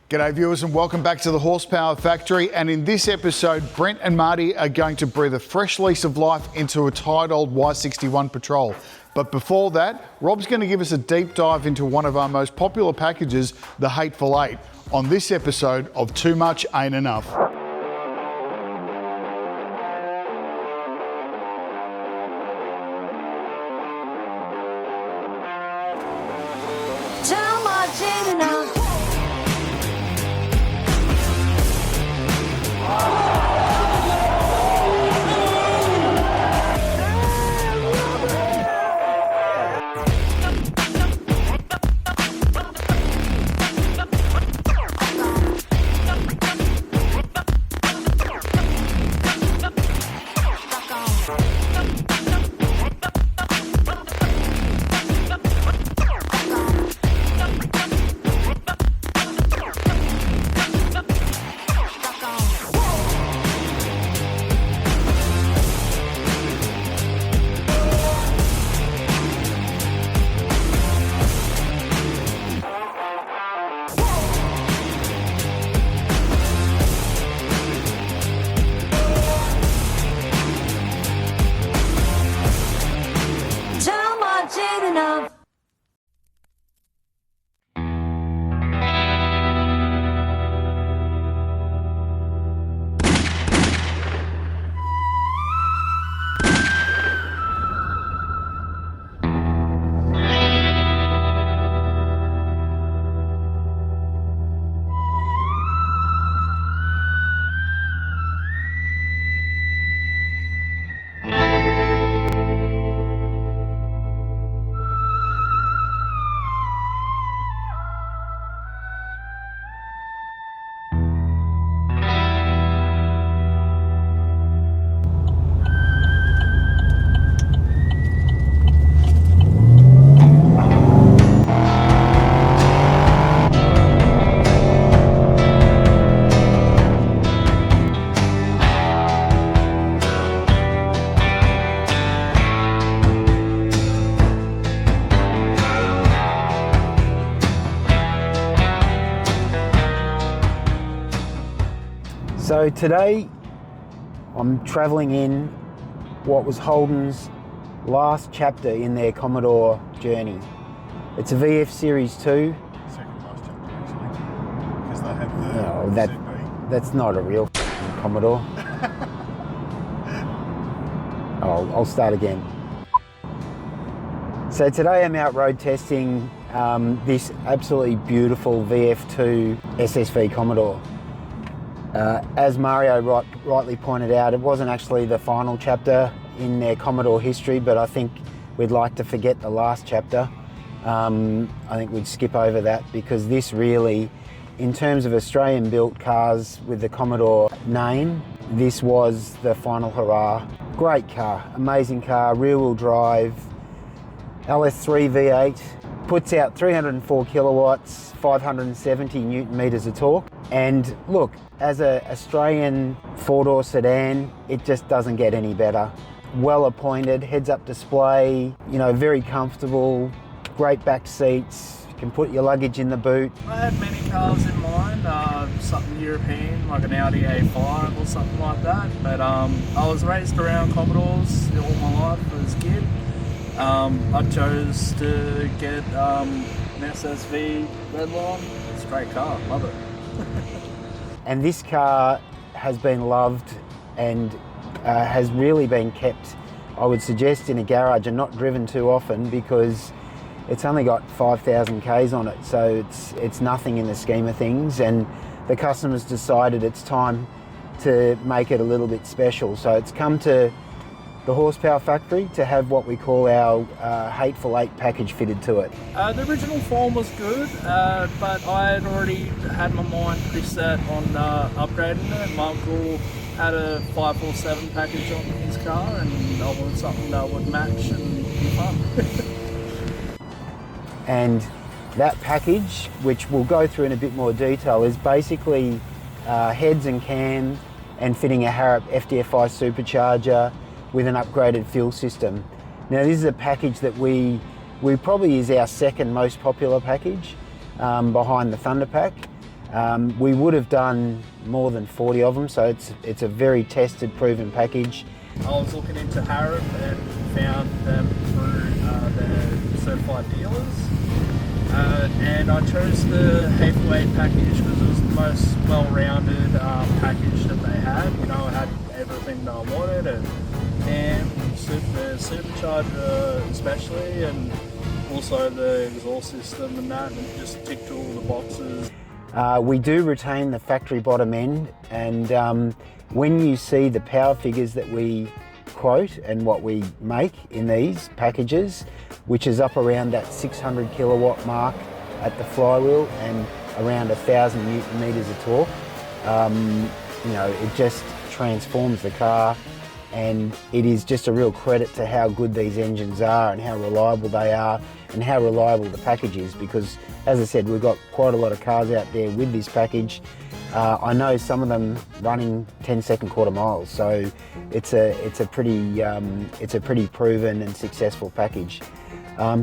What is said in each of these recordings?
G'day viewers and welcome back to the Horsepower Factory, and in this episode Brent and Marty are going to breathe a fresh lease of life into a tired old Y61 Patrol. But before that, Rob's going to give us a deep dive into one of our most popular packages, the Hateful Eight, on this episode of Too Much Ain't Enough. Too much ain't enough. Enough. So today I'm travelling in what was Holden's last chapter in their Commodore journey. It's a VF Series 2. Second last chapter actually, because they have the SSV. That's not a real Commodore. I'll start again. So today I'm out road testing this absolutely beautiful VF2 SSV Commodore. As Mario rightly pointed out, it wasn't actually the final chapter in their Commodore history, but I think we'd like to forget the last chapter. I think we'd skip over that because this really, in terms of Australian built cars with the Commodore name, this was the final hurrah. Great car, amazing car, rear wheel drive, LS V8, puts out 304 kilowatts, 570 Newton meters of torque. And look, as an Australian four-door sedan, it just doesn't get any better. Well appointed, heads-up display, you know, very comfortable, great back seats, you can put your luggage in the boot. I had many cars in mind, something European, like an Audi A5 or something like that. But I was raised around Commodores all my life as a kid. I chose to get an SSV Redline. It's a great car, love it. And this car has been loved and has really been kept, I would suggest, in a garage and not driven too often because it's only got 5,000 Ks on it, so it's nothing in the scheme of things, and the customers decided it's time to make it a little bit special. So it's come to the Horsepower Factory to have what we call our Hateful Eight package fitted to it. The original form was good, but I had already had my mind preset on upgrading it. My uncle had a 547 package on his car, and I wanted something that would match and be fun. And that package, which we'll go through in a bit more detail, is basically heads and cam and fitting a Harrop FDFI supercharger with an upgraded fuel system. Now this is a package that we probably is our second most popular package behind the Thunder Pack. We would have done more than 40 of them, so it's a very tested, proven package. I was looking into Harrop and found them through the certified dealers. And I chose the heavyweight package because it was the most well-rounded package that they had. You know, it had everything that I wanted, and the supercharger especially, and also the exhaust system and that, and it just ticked all the boxes. We do retain the factory bottom end, and when you see the power figures that we quote and what we make in these packages, which is up around that 600 kilowatt mark at the flywheel and around 1,000 Newton meters of torque, you know, it just transforms the car, and it is just a real credit to how good these engines are and how reliable they are and how reliable the package is, because as I said, we've got quite a lot of cars out there with this package. I know some of them running 10-second quarter miles, so it's a pretty proven and successful package.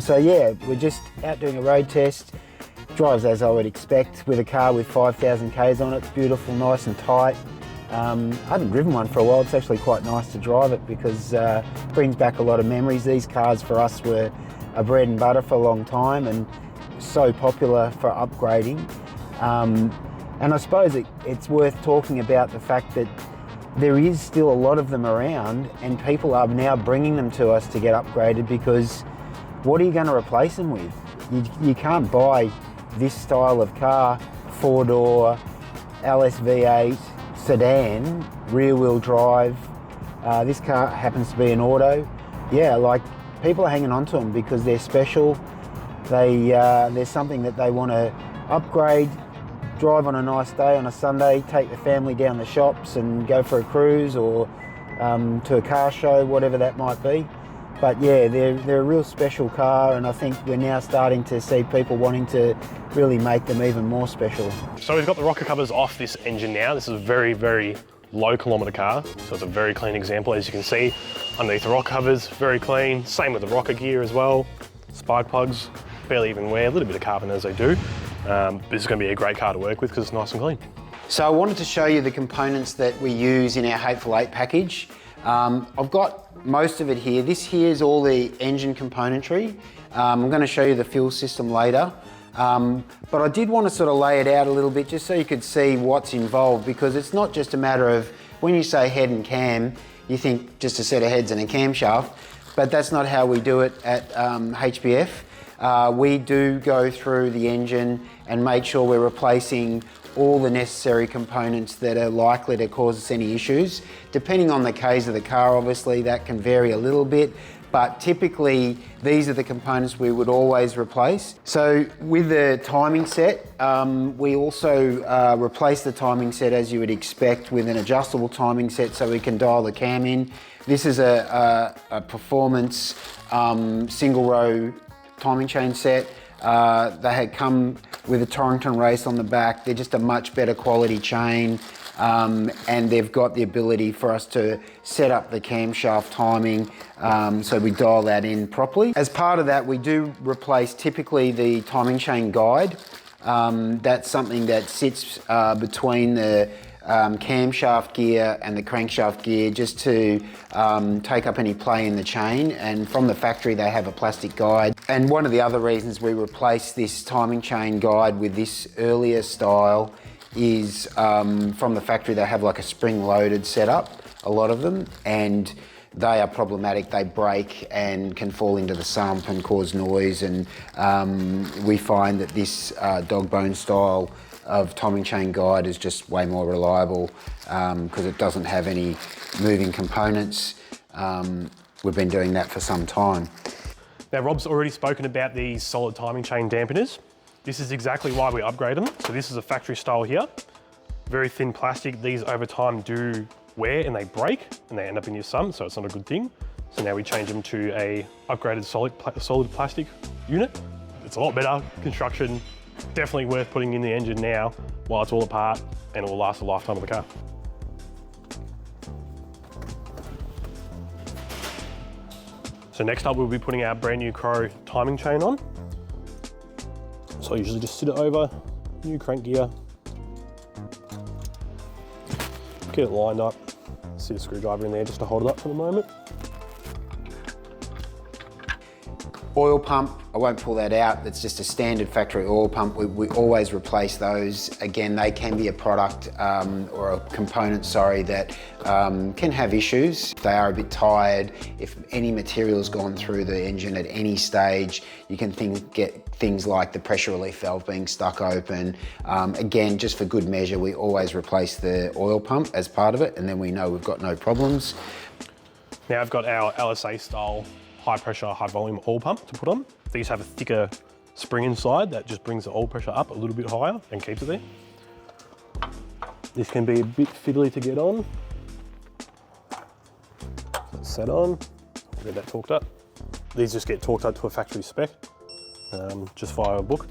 So yeah, we're just out doing a road test. Drives as I would expect with a car with 5,000 Ks on it. It's beautiful, nice and tight. I haven't driven one for a while. It's actually quite nice to drive it because it brings back a lot of memories. These cars for us were a bread and butter for a long time and so popular for upgrading. And I suppose it's worth talking about the fact that there is still a lot of them around, and people are now bringing them to us to get upgraded, because what are you going to replace them with? You can't buy this style of car, 4-door, LS V8, sedan, rear-wheel drive. This car happens to be an auto. Yeah, like, people are hanging on to them because they're special. There's something that they want to upgrade, drive on a nice day on a Sunday, take the family down the shops and go for a cruise, or to a car show, whatever that might be. But yeah, they're a real special car, and I think we're now starting to see people wanting to really make them even more special. So we've got the rocker covers off this engine now. This is a very, very low kilometre car, so it's a very clean example. As you can see, underneath the rocker covers, very clean. Same with the rocker gear as well. Spark plugs, barely even wear, a little bit of carbon as they do. This is going to be a great car to work with because it's nice and clean. So I wanted to show you the components that we use in our Hateful Eight package. I've got most of it here. This here is all the engine componentry. I'm going to show you the fuel system later. But I did want to sort of lay it out a little bit just so you could see what's involved, because it's not just a matter of, when you say head and cam, you think just a set of heads and a camshaft, but that's not how we do it at HBF. We do go through the engine and make sure we're replacing all the necessary components that are likely to cause us any issues. Depending on the Ks of the car, obviously, that can vary a little bit, but typically these are the components we would always replace. So with the timing set, we also replace the timing set, as you would expect, with an adjustable timing set so we can dial the cam in. This is a performance single row timing chain set. They had come with a Torrington race on the back. They're just a much better quality chain, and they've got the ability for us to set up the camshaft timing, so we dial that in properly. As part of that, we do replace typically the timing chain guide. That's something that sits between the camshaft gear and the crankshaft gear, just to take up any play in the chain, and from the factory they have a plastic guide. And one of the other reasons we replace this timing chain guide with this earlier style is from the factory they have like a spring-loaded setup, a lot of them, and they are problematic. They break and can fall into the sump and cause noise, and we find that this dog bone style of timing chain guide is just way more reliable because it doesn't have any moving components. We've been doing that for some time. Now, Rob's already spoken about these solid timing chain dampeners. This is exactly why we upgrade them. So this is a factory style here, very thin plastic. These over time do wear and they break and they end up in your sump, so it's not a good thing. So now we change them to a upgraded solid plastic unit. It's a lot better construction. Definitely worth putting in the engine now while it's all apart, and it will last the lifetime of the car. So next up, we'll be putting our brand new Crow timing chain on. So I usually just sit it over, new crank gear, Get it lined up. See a screwdriver in there just to hold it up for the moment. Oil pump, I won't pull that out. It's just a standard factory oil pump. We always replace those. Again, they can be a product or a component, sorry, that can have issues. They are a bit tired. If any material's gone through the engine at any stage, you can get things like the pressure relief valve being stuck open. Again, just for good measure, we always replace the oil pump as part of it, and then we know we've got no problems. Now I've got our LSA style high pressure, high volume oil pump to put on. These have a thicker spring inside that just brings the oil pressure up a little bit higher and keeps it there. This can be a bit fiddly to get on. Let's set on, get that torqued up. These just get torqued up to a factory spec, just via a book.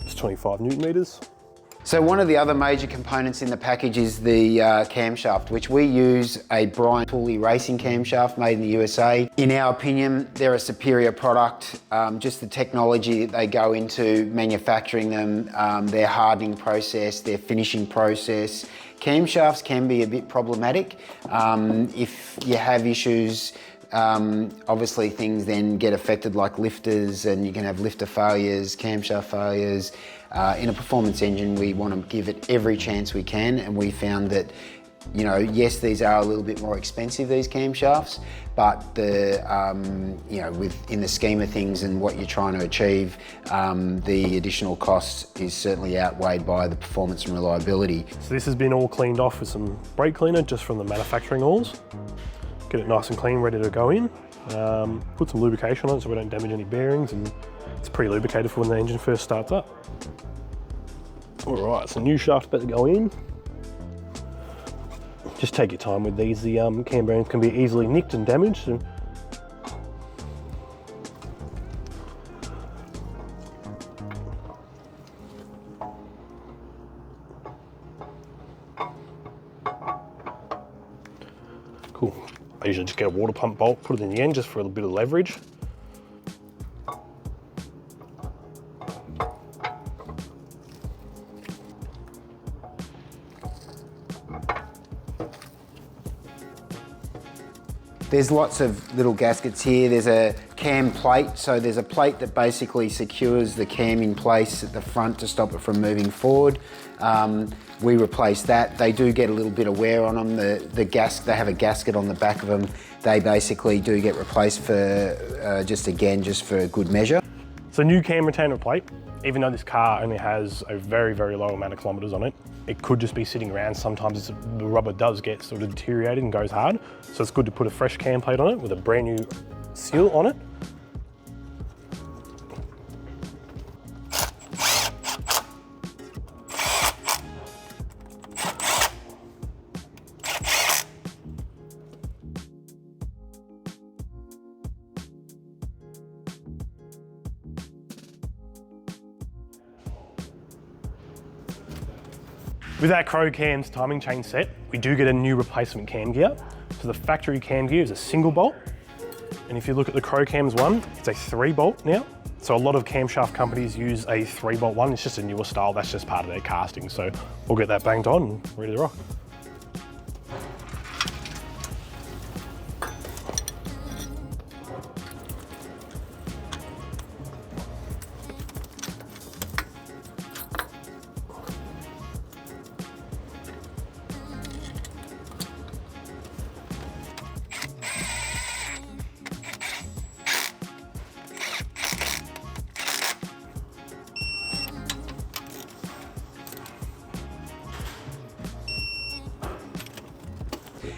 It's 25 Newton meters. So one of the other major components in the package is the camshaft, which we use a Brent fully racing camshaft made in the USA. In our opinion, they're a superior product. Just the technology that they go into manufacturing them, their hardening process, their finishing process. Camshafts can be a bit problematic. If you have issues, obviously things then get affected like lifters, and you can have lifter failures, camshaft failures. In a performance engine, we want to give it every chance we can, and we found that, you know, yes, these are a little bit more expensive, these camshafts, but the, you know, in the scheme of things and what you're trying to achieve, the additional cost is certainly outweighed by the performance and reliability. So this has been all cleaned off with some brake cleaner just from the manufacturing oils. Get it nice and clean, ready to go in. Put some lubrication on it so we don't damage any bearings, and it's pre-lubricated for when the engine first starts up. All right, so new shaft about to go in. Just take your time with these. The cam bearings can be easily nicked and damaged. And cool. I usually just get a water pump bolt, put it in the end just for a little bit of leverage. There's lots of little gaskets here. There's a cam plate, so there's a plate that basically secures the cam in place at the front to stop it from moving forward. We replace that. They do get a little bit of wear on them. They have a gasket on the back of them. They basically do get replaced for just for good measure. So new cam retainer plate, even though this car only has a very, very low amount of kilometers on it, it could just be sitting around. Sometimes the rubber does get sort of deteriorated and goes hard. So it's good to put a fresh cam plate on it with a brand new seal on it. With our Crow Cam's timing chain set, we do get a new replacement cam gear. So the factory cam gear is a single bolt. And if you look at the Crow Cam's one, it's a 3-bolt now. So a lot of camshaft companies use a 3-bolt one. It's just a newer style. That's just part of their casting. So we'll get that banged on and ready to rock.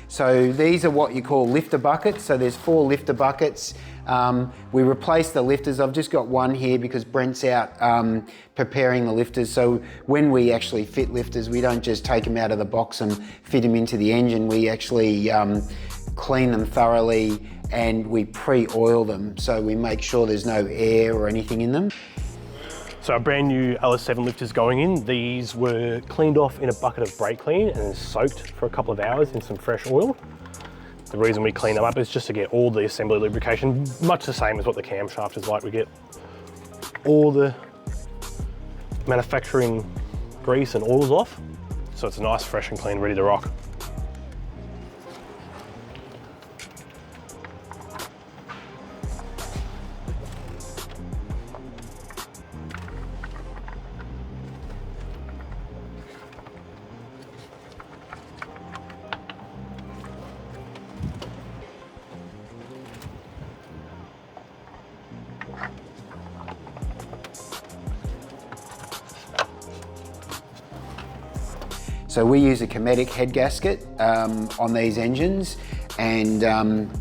So these are what you call lifter buckets. So there's 4 lifter buckets. We replace the lifters. I've just got one here because Brent's out preparing the lifters. So when we actually fit lifters, we don't just take them out of the box and fit them into the engine. We actually clean them thoroughly and we pre-oil them. So we make sure there's no air or anything in them. So our brand new LS7 lifters going in, these were cleaned off in a bucket of brake clean and then soaked for a couple of hours in some fresh oil. The reason we clean them up is just to get all the assembly lubrication, much the same as what the camshaft is like. We get all the manufacturing grease and oils off, So it's nice, fresh and clean, ready to rock. So we use a Cometic head gasket on these engines, and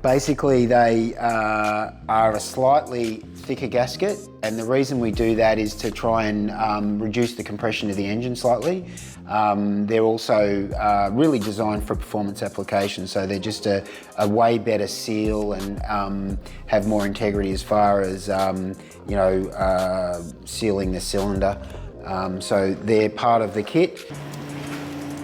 basically they are a slightly thicker gasket, and the reason we do that is to try and reduce the compression of the engine slightly. They're also really designed for performance applications, so they're just a way better seal and have more integrity as far as sealing the cylinder. So they're part of the kit.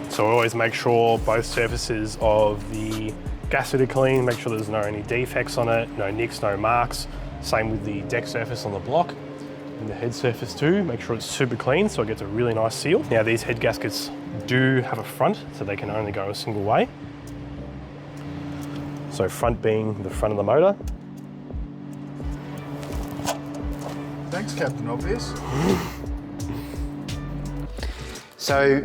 So we always make sure both surfaces of the gasket are clean, make sure there's no any defects on it, no nicks, no marks. Same with the deck surface on the block and the head surface too. Make sure it's super clean so it gets a really nice seal. Now these head gaskets do have a front, so they can only go a single way. So front being the front of the motor. Thanks, Captain Obvious. So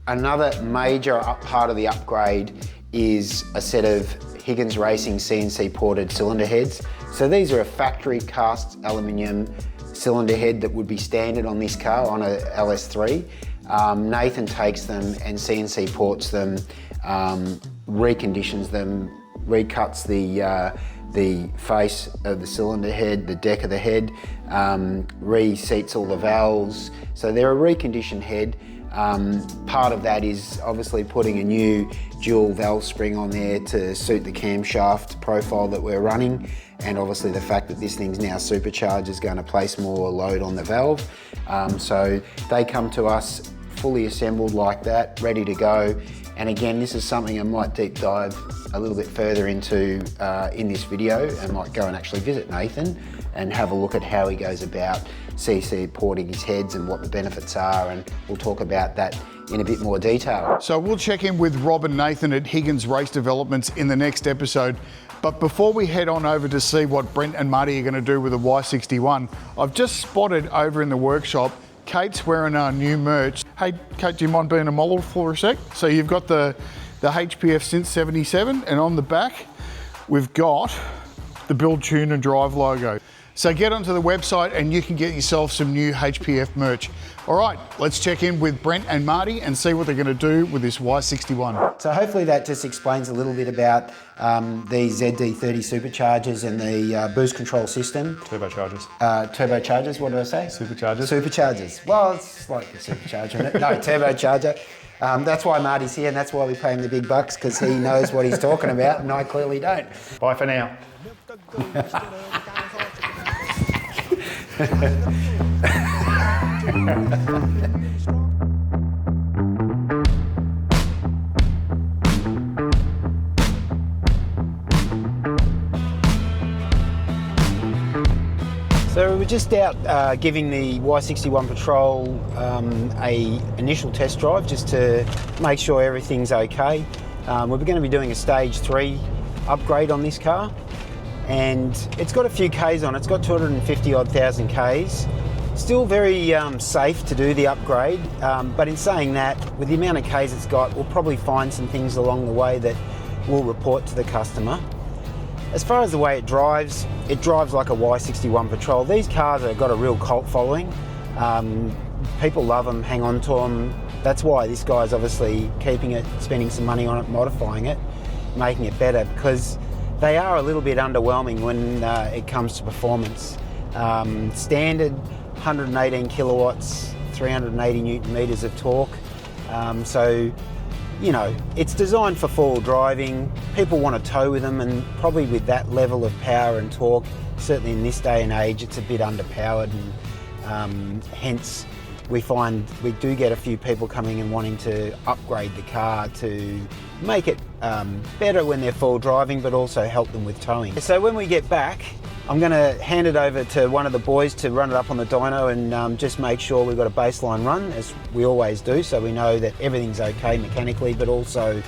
another major part of the upgrade is a set of Higgins Racing CNC ported cylinder heads. So these are a factory cast aluminium cylinder head that would be standard on this car on a LS3. Nathan takes them and CNC ports them, reconditions them, recuts the face of the cylinder head, the deck of the head, reseats all the valves. So they're a reconditioned head. Part of that is obviously putting a new dual valve spring on there to suit the camshaft profile that we're running, and obviously the fact that this thing's now supercharged is going to place more load on the valve. So they come to us fully assembled like that, ready to go. And again, this is something I might deep dive a little bit further into in this video, and might go and actually visit Nathan and have a look at how he goes about CC porting his heads and what the benefits are, and we'll talk about that in a bit more detail. So we'll check in with Rob and Nathan at Higgins Race Developments in the next episode. But before we head on over to see what Brent and Marty are going to do with the Y61, I've just spotted over in the workshop Kate's wearing our new merch. Hey Kate, do you mind being a model for a sec? So you've got the HPF since 77, and on the back we've got the Build, Tune and Drive logo. So get onto the website and you can get yourself some new HPF merch. All right, let's check in with Brent and Marty and see what they're going to do with this Y61. So hopefully that just explains a little bit about the ZD30 superchargers and the boost control system. Turbochargers. Turbochargers, what did I say? Superchargers. Superchargers. Well, it's like a supercharger, isn't it? No, turbocharger. That's why Marty's here, and that's why we pay him the big bucks, because he knows what he's talking about and I clearly don't. Bye for now. So we were just out giving the Y61 Patrol a initial test drive just to make sure everything's okay. We're going to be doing a stage 3 upgrade on this car, and it's got a few Ks on it. It's got 250 odd thousand Ks. Still very safe to do the upgrade, but in saying that, with the amount of Ks it's got, we'll probably find some things along the way that we'll report to the customer. As far as the way it drives like a Y61 Patrol. These cars have got a real cult following. People love them, hang on to them. That's why this guy's obviously keeping it, spending some money on it, modifying it, making it better, because they are a little bit underwhelming when it comes to performance. Standard 118 kilowatts, 380 newton meters of torque. So, you know, it's designed for four-wheel driving. People want to tow with them, and probably with that level of power and torque, certainly in this day and age, it's a bit underpowered, and hence we find we do get a few people coming and wanting to upgrade the car to make it better when they're full driving, but also help them with towing. So when we get back, I'm going to hand it over to one of the boys to run it up on the dyno and just make sure we've got a baseline run, as we always do, so we know that everything's okay mechanically, but also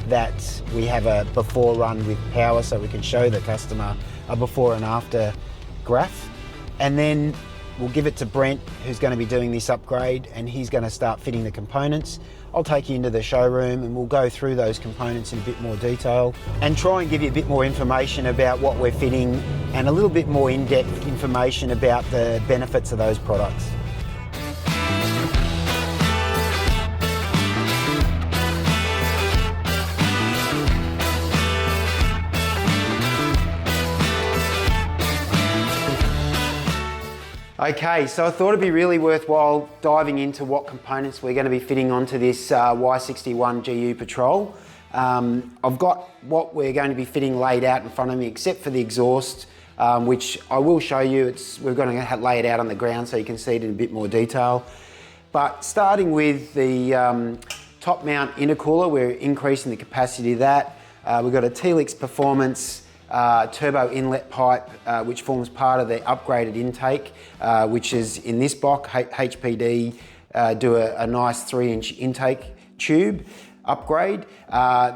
that we have a before run with power so we can show the customer a before and after graph. And then we'll give it to Brent, who's going to be doing this upgrade, and he's going to start fitting the components. I'll take you into the showroom and we'll go through those components in a bit more detail and try and give you a bit more information about what we're fitting and a little bit more in-depth information about the benefits of those products. Okay, so I thought it'd be really worthwhile diving into what components we're going to be fitting onto this Y61 GU Patrol. I've got what we're going to be fitting laid out in front of me, except for the exhaust, which I will show you. We're going to lay it out on the ground so you can see it in a bit more detail. But starting with the top mount intercooler, we're increasing the capacity of that. We've got a Telix Performance turbo inlet pipe, which forms part of the upgraded intake, which is in this block. HPD do a nice 3-inch intake tube upgrade.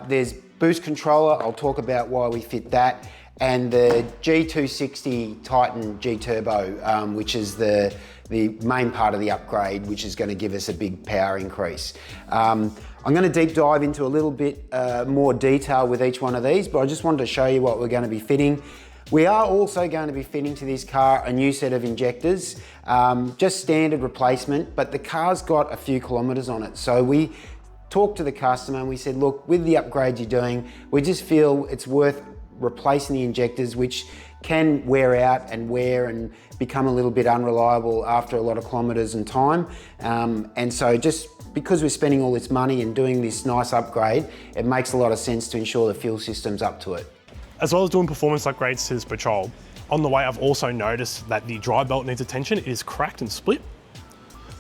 There's boost controller, I'll talk about why we fit that, and the G260 Titan G Turbo, which is the main part of the upgrade, which is going to give us a big power increase. I'm going to deep dive into a little bit more detail with each one of these, but I just wanted to show you what we're going to be fitting. We are also going to be fitting to this car a new set of injectors, just standard replacement, but the car's got a few kilometres on it. So we talked to the customer and we said, look, with the upgrades you're doing, we just feel it's worth replacing the injectors, which can wear out and wear and become a little bit unreliable after a lot of kilometres and time. And so just because we're spending all this money and doing this nice upgrade, it makes a lot of sense to ensure the fuel system's up to it. As well as doing performance upgrades to this Patrol, on the way I've also noticed that the drive belt needs attention. It is cracked and split.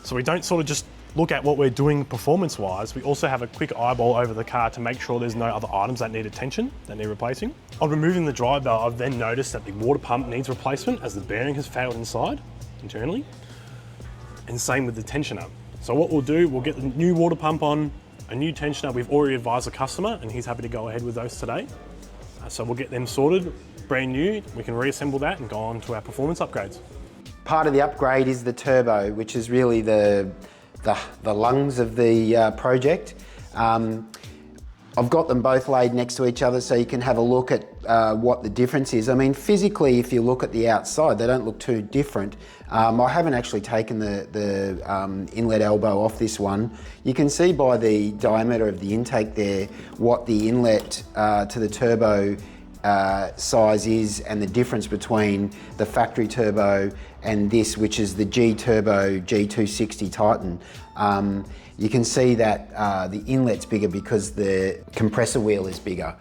So we don't sort of just look at what we're doing performance-wise, we also have a quick eyeball over the car to make sure there's no other items that need attention, that need replacing. On removing the drive belt, I've then noticed that the water pump needs replacement as the bearing has failed inside, internally, and same with the tensioner. So what we'll do, we'll get the new water pump on, a new tensioner. We've already advised the customer and he's happy to go ahead with those today. So we'll get them sorted, brand new, we can reassemble that and go on to our performance upgrades. Part of the upgrade is the turbo, which is really the lungs of the project. I've got them both laid next to each other so you can have a look at what the difference is. I mean, physically, if you look at the outside, they don't look too different. I haven't actually taken the inlet elbow off this one. You can see by the diameter of the intake there what the inlet to the turbo size is and the difference between the factory turbo and this, which is the G Turbo G260 Titan. You can see that the inlet's bigger because the compressor wheel is bigger.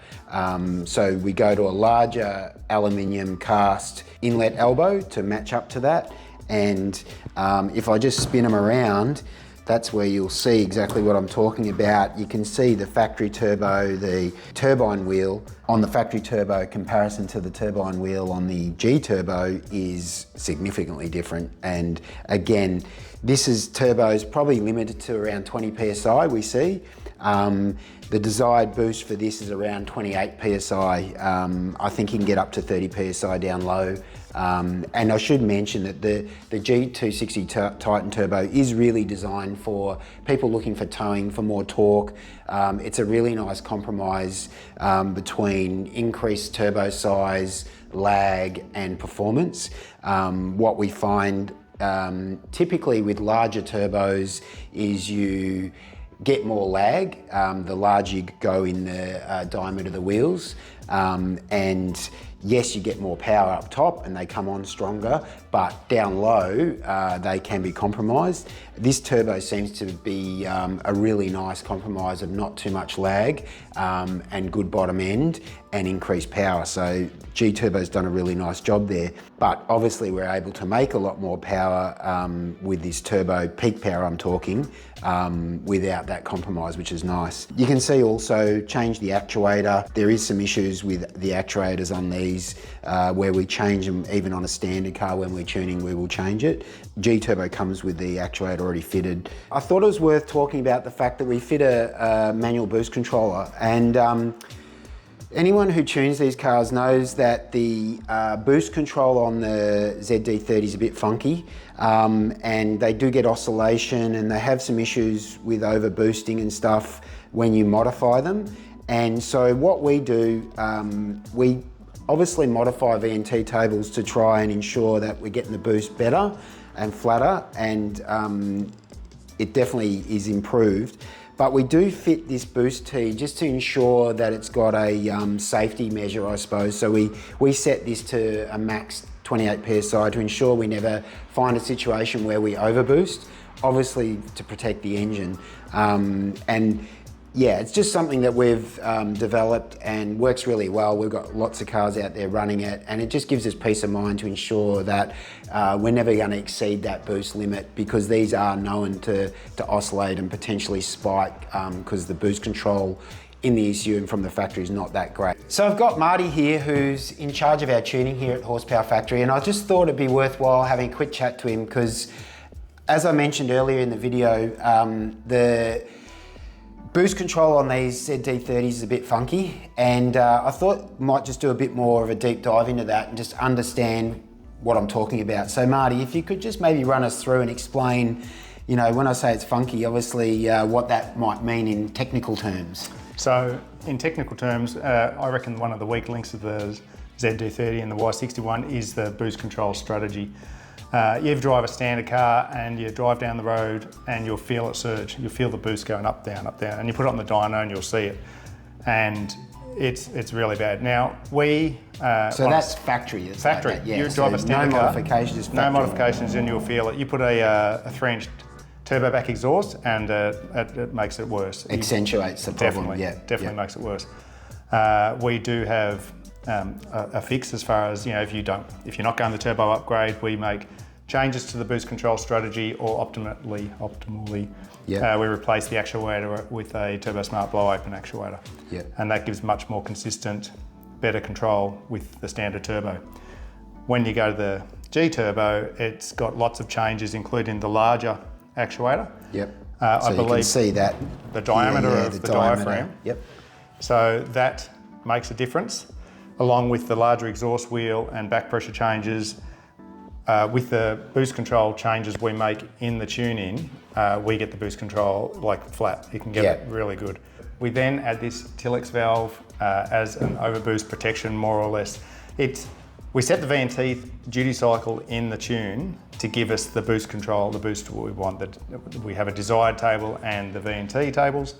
So we go to a larger aluminium cast inlet elbow to match up to that. And if I just spin them around, that's where you'll see exactly what I'm talking about. You can see the factory turbo, the turbine wheel on the factory turbo comparison to the turbine wheel on the G Turbo is significantly different. And again, this is turbos probably limited to around 20 PSI we see. The desired boost for this is around 28 PSI. I think you can get up to 30 PSI down low. And I should mention that the G260 Titan Turbo is really designed for people looking for towing, for more torque. It's a really nice compromise between increased turbo size, lag, and performance. What we find typically with larger turbos is you get more lag the larger you go in the diameter of the wheels, and yes, you get more power up top and they come on stronger, but down low they can be compromised. This turbo seems to be a really nice compromise of not too much lag and good bottom end and increased power. So G Turbo's done a really nice job there, but obviously we're able to make a lot more power with this turbo, peak power I'm talking, without that compromise, which is nice. You can see also change the actuator. There is some issues with the actuators on these. these where we change them even on a standard car. When we're tuning, we will change it. G-Turbo comes with the actuator already fitted. I thought it was worth talking about the fact that we fit a manual boost controller, and anyone who tunes these cars knows that the boost control on the ZD30 is a bit funky, and they do get oscillation, and they have some issues with over boosting and stuff when you modify them. And so what we do, we obviously modify VNT tables to try and ensure that we're getting the boost better and flatter, and it definitely is improved. But we do fit this boost T just to ensure that it's got a safety measure, I suppose. So we set this to a max 28 PSI to ensure we never find a situation where we overboost, obviously to protect the engine. And yeah, it's just something that we've developed and works really well. We've got lots of cars out there running it, and it just gives us peace of mind to ensure that we're never going to exceed that boost limit, because these are known to oscillate and potentially spike because the boost control in the ECU and from the factory is not that great. So I've got Marty here, who's in charge of our tuning here at Horsepower Factory, and I just thought it'd be worthwhile having a quick chat to him because, as I mentioned earlier in the video, the boost control on these ZD30s is a bit funky, and I thought might just do a bit more of a deep dive into that and just understand what I'm talking about. So Marty, if you could just maybe run us through and explain, you know, when I say it's funky, obviously what that might mean in technical terms. So in technical terms, I reckon one of the weak links of the ZD30 and the Y61 is the boost control strategy. You drive a standard car and you drive down the road and you'll feel it surge. You'll feel the boost going up, down, and you put it on the dyno and you'll see it. And it's really bad. Now we... so that's factory? It's factory. Like that, yeah. You drive a standard car. No modifications, just factory. No modifications and you'll feel it. You put a 3-inch turbo back exhaust and it makes it worse. Accentuates the problem, Definitely makes it worse. We do have a fix as far as, you know, if you're not going the turbo upgrade, we make changes to the boost control strategy, or optimally, we replace the actuator with a Turbo Smart blow open actuator. And that gives much more consistent, better control with the standard turbo. When you go to the G-Turbo, it's got lots of changes, including the larger actuator. So I believe you can see that. The diameter of the diaphragm. Yep. So that makes a difference, along with the larger exhaust wheel and back pressure changes. With the boost control changes we make in the tune-in, we get the boost control like flat. You can get it really good. We then add this Tillex valve as an overboost protection, more or less. We set the VNT duty cycle in the tune to give us the boost control, the boost we want. We have a desired table and the VNT tables.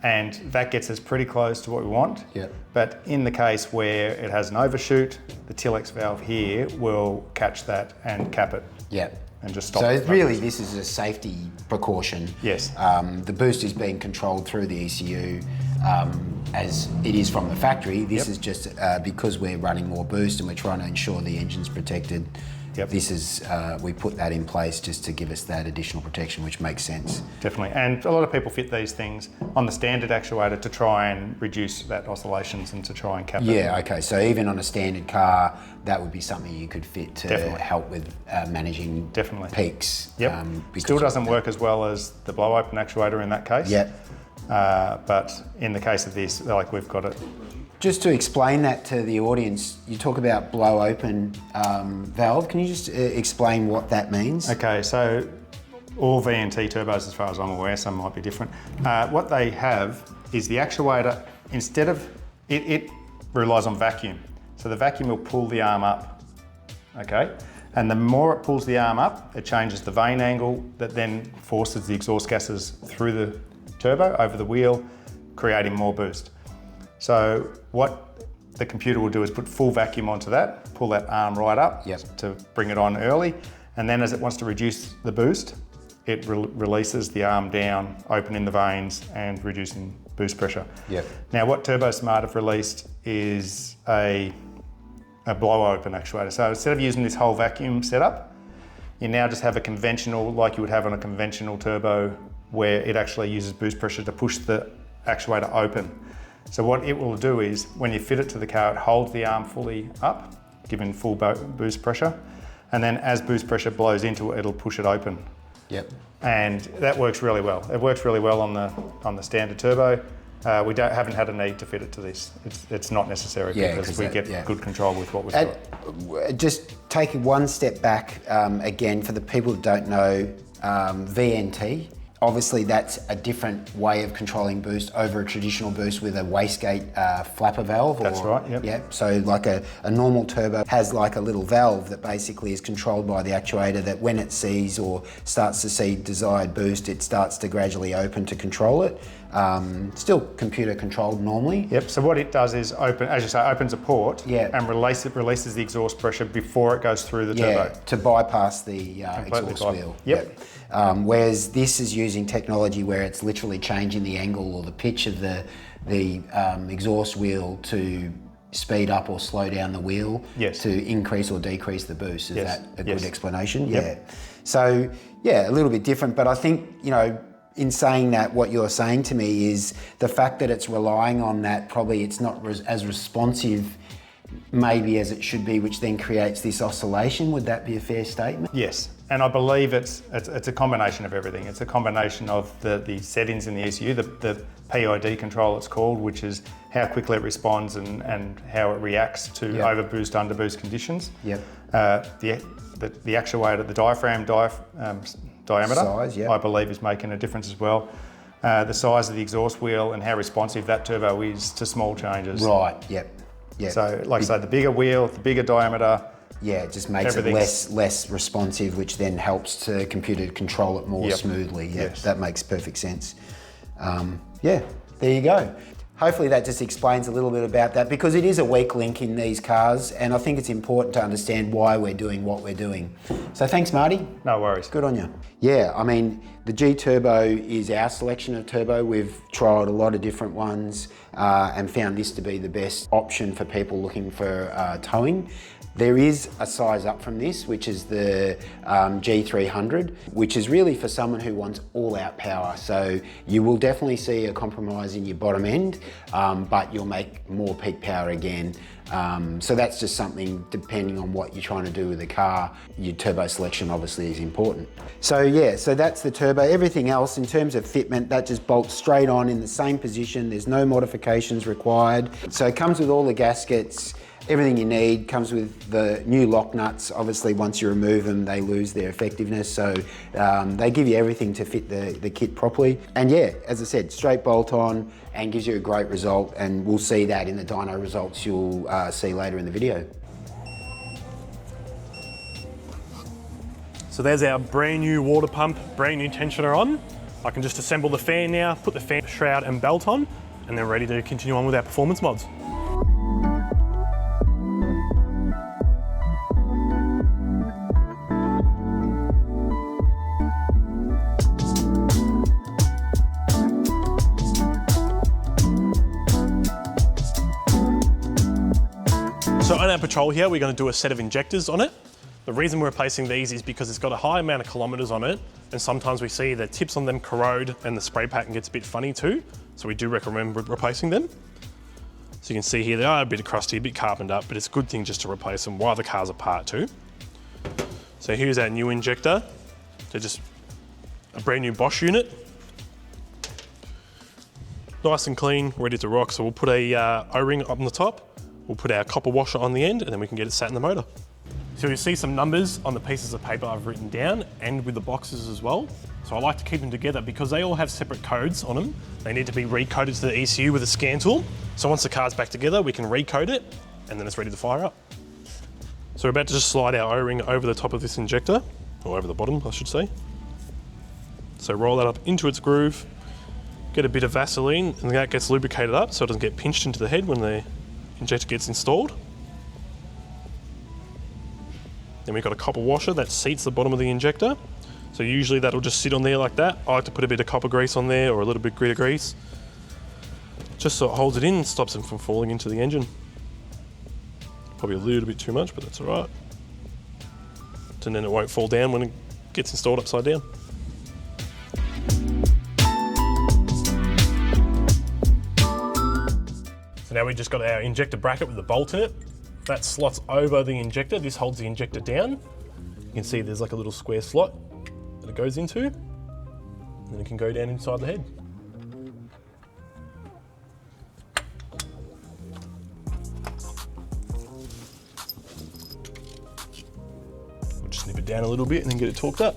And that gets us pretty close to what we want. But in the case where it has an overshoot, the Tillex valve here will catch that and cap it. And just stop it. So really this is a safety precaution. Yes. The boost is being controlled through the ECU as it is from the factory. This is just because we're running more boost and we're trying to ensure the engine's protected. This is, we put that in place just to give us that additional protection, which makes sense. Definitely, and a lot of people fit these things on the standard actuator to try and reduce that oscillations and to try and cap it. Okay, so even on a standard car, that would be something you could fit to help with managing peaks. Still doesn't work as well as the blow open actuator in that case. But in the case of this, like we've got it. Just to explain that to the audience, you talk about blow open valve. Can you just explain what that means? Okay, so all VNT turbos, as far as I'm aware, some might be different. What they have is the actuator, instead of, it relies on vacuum. So the vacuum will pull the arm up, okay? And the more it pulls the arm up, it changes the vane angle that then forces the exhaust gases through the turbo over the wheel, creating more boost. So what the computer will do is put full vacuum onto that, pull that arm right up to bring it on early, and then as it wants to reduce the boost, it releases the arm down, opening the vanes and reducing boost pressure. Now what Turbo Smart have released is a blow open actuator. So instead of using this whole vacuum setup, you now just have a conventional, like you would have on a conventional turbo, where it actually uses boost pressure to push the actuator open. So what it will do is, when you fit it to the car, it holds the arm fully up, giving full boost pressure. And then as boost pressure blows into it, it'll push it open. Yep. And that works really well. It works really well on the standard turbo. We haven't had a need to fit it to this. It's not necessary because we get good control with what we've got. Just taking one step back, again, for the people that don't know, VNT, obviously that's a different way of controlling boost over a traditional boost with a wastegate flapper valve. That's right, yep. Yeah, so like a normal turbo has like a little valve that basically is controlled by the actuator, that when it sees or starts to see desired boost, it starts to gradually open to control it. Still computer controlled normally. Yep, so what it does is opens a port and releases the exhaust pressure before it goes through the turbo. To bypass the exhaust wheel. Yep. Whereas this is using technology where it's literally changing the angle or the pitch of the exhaust wheel to speed up or slow down the wheel to increase or decrease the boost. Is that a good explanation? Yep. Yeah. So, a little bit different, but I think, in saying that, what you're saying to me is the fact that it's relying on that, probably it's not as responsive maybe as it should be, which then creates this oscillation. Would that be a fair statement? Yes, and I believe it's a combination of everything. It's a combination of the settings in the ECU, the PID control it's called, which is how quickly it responds and how it reacts to overboost, underboost conditions. Yep. The actuator, the diaphragm diameter, size, I believe, is making a difference as well. The size of the exhaust wheel and how responsive that turbo is to small changes. Right, yep. So, like I say, the bigger wheel, the bigger diameter. Yeah, it just makes it less responsive, which then helps the computer control it more smoothly. Yeah, that makes perfect sense. There you go. Hopefully that just explains a little bit about that, because it is a weak link in these cars, and I think it's important to understand why we're doing what we're doing. So thanks, Marty. No worries. Good on you. Yeah, I mean, the G Turbo is our selection of turbo. We've trialled a lot of different ones and found this to be the best option for people looking for towing. There is a size up from this, which is the G300, which is really for someone who wants all-out power. So you will definitely see a compromise in your bottom end, but you'll make more peak power again. So that's just something, depending on what you're trying to do with the car, your turbo selection obviously is important. So so that's the turbo. Everything else in terms of fitment, that just bolts straight on in the same position. There's no modifications required. So it comes with all the gaskets. Everything you need comes with the new lock nuts. Obviously, once you remove them, they lose their effectiveness. So they give you everything to fit the kit properly. And as I said, straight bolt on and gives you a great result. And we'll see that in the dyno results you'll see later in the video. So there's our brand new water pump, brand new tensioner on. I can just assemble the fan now, put the fan shroud and belt on, and then ready to continue on with our performance mods. So on our Patrol here, we're going to do a set of injectors on it. The reason we're replacing these is because it's got a high amount of kilometres on it, and sometimes we see the tips on them corrode and the spray pattern gets a bit funny too. So we do recommend replacing them. So you can see here they are a bit crusty, a bit carboned up, but it's a good thing just to replace them while the car's apart too. So here's our new injector. So just a brand new Bosch unit. Nice and clean, ready to rock. So we'll put a O-ring up on the top. We'll put our copper washer on the end, and then we can get it sat in the motor. So you'll see some numbers on the pieces of paper I've written down, and with the boxes as well. So I like to keep them together because they all have separate codes on them. They need to be recoded to the ECU with a scan tool. So once the car's back together, we can recode it, and then it's ready to fire up. So we're about to just slide our O-ring over the top of this injector, or over the bottom, I should say. So roll that up into its groove, get a bit of Vaseline, and that gets lubricated up so it doesn't get pinched into the head when the injector gets installed. Then we've got a copper washer that seats the bottom of the injector. So usually that'll just sit on there like that. I like to put a bit of copper grease on there, or a little bit grit of grease, just so it holds it in and stops them from falling into the engine. Probably a little bit too much, but that's all right. And then it won't fall down when it gets installed upside down. So now we've just got our injector bracket with the bolt in it. That slots over the injector. This holds the injector down. You can see there's like a little square slot that it goes into, and then it can go down inside the head. We'll just snip it down a little bit and then get it torqued up.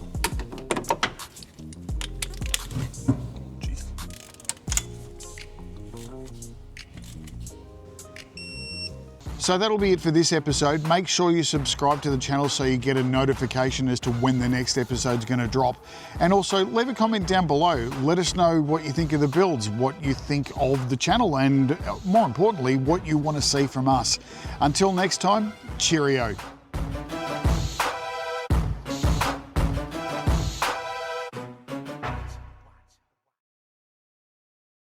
So that'll be it for this episode. Make sure you subscribe to the channel so you get a notification as to when the next episode's going to drop. And also leave a comment down below. Let us know what you think of the builds, what you think of the channel, and more importantly, what you want to see from us. Until next time, cheerio.